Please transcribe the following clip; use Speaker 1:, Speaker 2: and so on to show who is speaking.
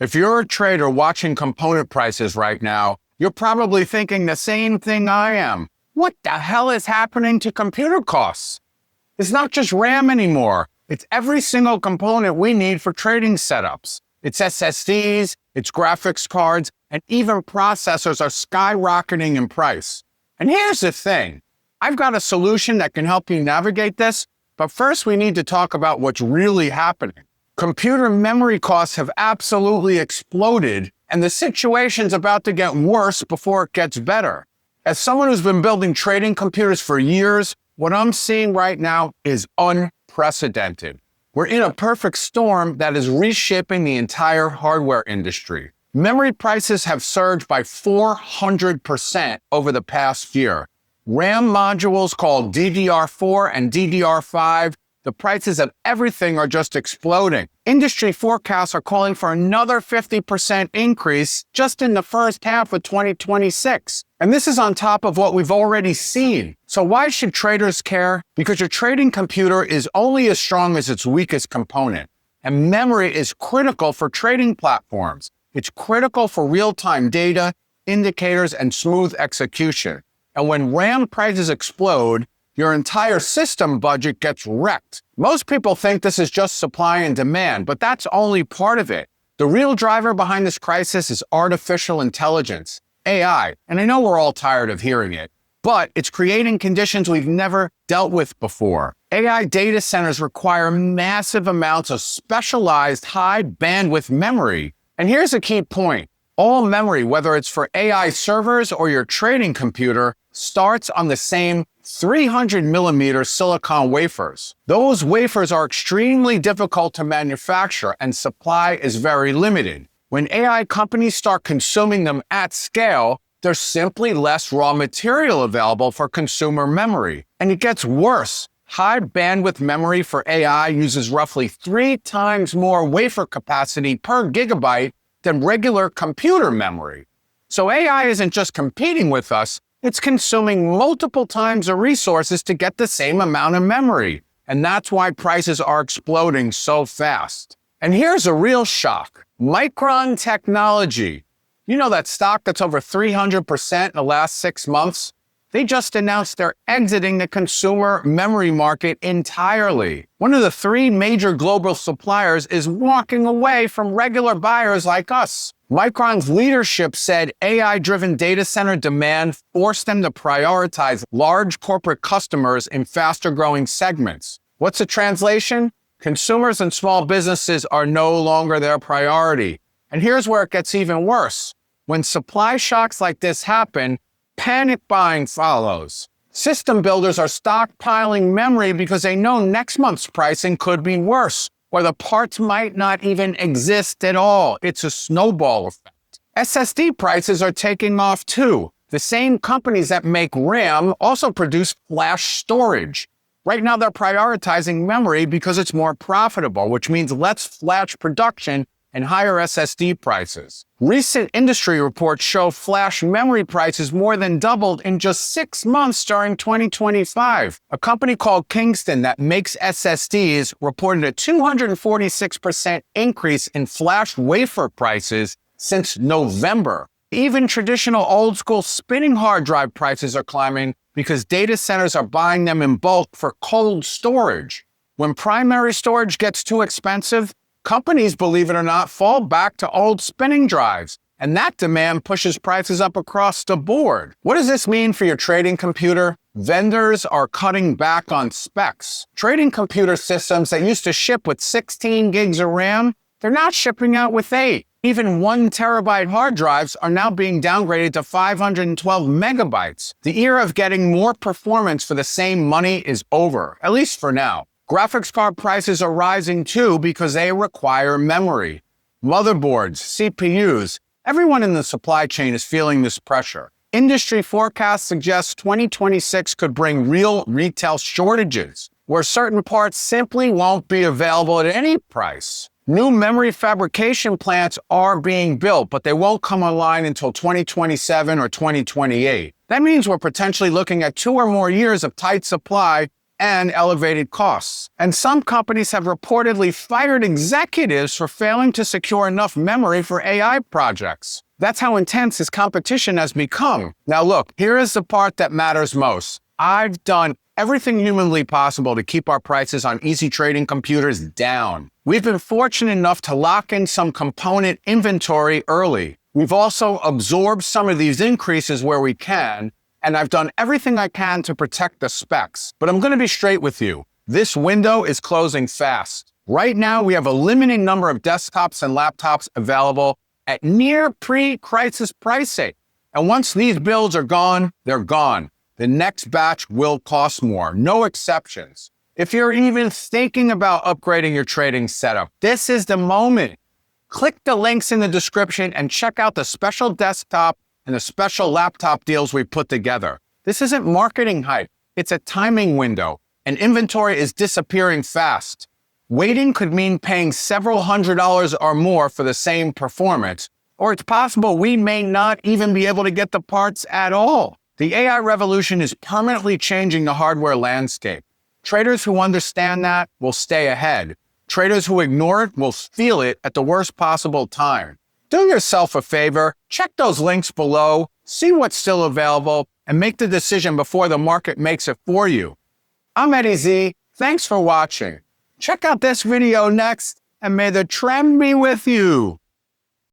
Speaker 1: If you're a trader watching component prices right now, you're probably thinking the same thing I am. What the hell is happening to computer costs? It's not just RAM anymore. It's every single component we need for trading setups. It's SSDs, it's graphics cards, and even processors are skyrocketing in price. And here's the thing. I've got a solution that can help you navigate this, but first we need to talk about what's really happening. Computer memory costs have absolutely exploded, and the situation's about to get worse before it gets better. As someone who's been building trading computers for years, what I'm seeing right now is unprecedented. We're in a perfect storm that is reshaping the entire hardware industry. Memory prices have surged by 400% over the past year. RAM modules called DDR4 and DDR5, the prices of everything are just exploding. Industry forecasts are calling for another 50% increase just in the first half of 2026. And this is on top of what we've already seen. So why should traders care? Because your trading computer is only as strong as its weakest component. And memory is critical for trading platforms. It's critical for real-time data, indicators, and smooth execution. And when RAM prices explode, your entire system budget gets wrecked. Most people think this is just supply and demand, but that's only part of it. The real driver behind this crisis is artificial intelligence, AI. And I know we're all tired of hearing it, but it's creating conditions we've never dealt with before. AI data centers require massive amounts of specialized high bandwidth memory. And here's a key point. All memory, whether it's for AI servers or your trading computer, starts on the same 300mm silicon wafers. Those wafers are extremely difficult to manufacture and supply is very limited. When AI companies start consuming them at scale, there's simply less raw material available for consumer memory. And it gets worse. High bandwidth memory for AI uses roughly 3 times more wafer capacity per gigabyte than regular computer memory. So AI isn't just competing with us, it's consuming multiple times the resources to get the same amount of memory. And that's why prices are exploding so fast. And here's a real shock. Micron Technology. You know that stock that's over 300% in the last 6 months? They just announced they're exiting the consumer memory market entirely. One of the 3 major global suppliers is walking away from regular buyers like us. Micron's leadership said AI-driven data center demand forced them to prioritize large corporate customers in faster-growing segments. What's the translation? Consumers and small businesses are no longer their priority. And here's where it gets even worse. When supply shocks like this happen, panic buying follows. System builders are stockpiling memory because they know next month's pricing could be worse, or the parts might not even exist at all. It's a snowball effect. SSD prices are taking off too. The same companies that make RAM also produce flash storage. Right now they're prioritizing memory because it's more profitable, which means less flash production and higher SSD prices. Recent industry reports show flash memory prices more than doubled in just 6 months during 2025. A company called Kingston that makes SSDs reported a 246% increase in flash wafer prices since November. Even traditional old-school spinning hard drive prices are climbing because data centers are buying them in bulk for cold storage. When primary storage gets too expensive, companies, believe it or not, fall back to old spinning drives, and that demand pushes prices up across the board. What does this mean for your trading computer? Vendors are cutting back on specs. Trading computer systems that used to ship with 16 gigs of RAM, they're not shipping out with 8. Even 1 terabyte hard drives are now being downgraded to 512 megabytes. The era of getting more performance for the same money is over, at least for now. Graphics card prices are rising too because they require memory. Motherboards, CPUs, everyone in the supply chain is feeling this pressure. Industry forecasts suggest 2026 could bring real retail shortages, where certain parts simply won't be available at any price. New memory fabrication plants are being built, but they won't come online until 2027 or 2028. That means we're potentially looking at 2 or more years of tight supply and elevated costs. And some companies have reportedly fired executives for failing to secure enough memory for AI projects. That's how intense this competition has become. Now look, here is the part that matters most. I've done everything humanly possible to keep our prices on easy trading computers down. We've been fortunate enough to lock in some component inventory early. We've also absorbed some of these increases where we can, and I've done everything I can to protect the specs. But I'm going to be straight with you. This window is closing fast. Right now, we have a limited number of desktops and laptops available at near pre-crisis pricing. And once these builds are gone, they're gone. The next batch will cost more, no exceptions. If you're even thinking about upgrading your trading setup, this is the moment. Click the links in the description and check out the special desktop and the special laptop deals we put together. This isn't marketing hype, it's a timing window, and inventory is disappearing fast. Waiting could mean paying several $100s or more for the same performance, or it's possible we may not even be able to get the parts at all. The AI revolution is permanently changing the hardware landscape. Traders who understand that will stay ahead. Traders who ignore it will feel it at the worst possible time. Do yourself a favor, check those links below, see what's still available, and make the decision before the market makes it for you. I'm Eddie Z. Thanks for watching. Check out this video next, and may the trend be with you.